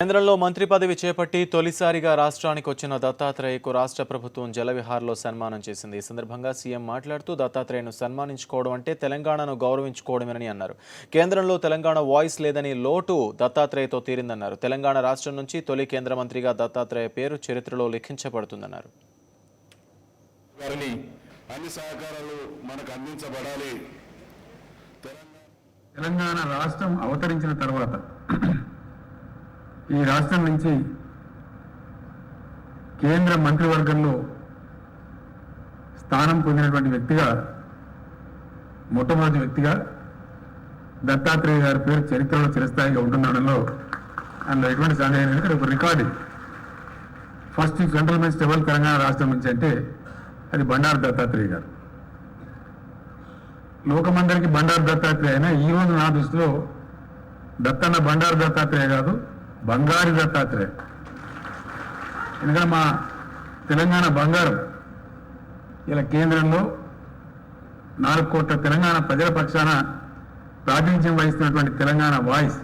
కేంద్రంలో మంత్రి పదవి చేపట్టి తొలిసారిగా రాష్ట్రానికి వచ్చిన దత్తాత్రేయకు రాష్ట్ర ప్రభుత్వం జలవిహార్లో సన్మానం చేసింది. ఈ సందర్భంగా సీఎం మాట్లాడుతూ దత్తాత్రేయను సన్మానించుకోవడం అంటే తెలంగాణను గౌరవించుకోవడమేనని అన్నారు. కేంద్రంలో తెలంగాణ వాయిస్ లేదని లోటు దత్తాత్రేయతో తీరిందన్నారు. తెలంగాణ రాష్ట్రం నుంచి తొలి కేంద్ర మంత్రిగా దత్తాత్రేయ పేరు చరిత్రలో లిఖించబడుతుందన్నారు. తెలంగాణ రాష్ట్రం అవతరించిన తర్వాత ఈ రాష్ట్రం నుంచి కేంద్ర మంత్రివర్గంలో స్థానం పొందినటువంటి వ్యక్తిగా మొట్టమొదటి వ్యక్తిగా దత్తాత్రేయ గారి పేరు చరిత్రలో చిరస్థాయిగా ఉంటుందనడంలో అందులో ఎటువంటి సందేహం లేదు. ఒక record first central minister Telangana రాష్ట్రం నుంచి అంటే అది బండారు దత్తాత్రేయ గారు. లోకమందరికి బండారు దత్తాత్రేయ అయినా ఈరోజు నా దృష్టిలో దత్తన్న బండారు దత్తాత్రేయ కాదు, బంగారు దత్తాత్రేయ. ఎందుకంటే మా తెలంగాణ బంగారం ఇలా కేంద్రంలో 4 కోట్ల తెలంగాణ ప్రజల పక్షాన ప్రాతినిధ్యం వహిస్తున్నటువంటి తెలంగాణ వాయిస్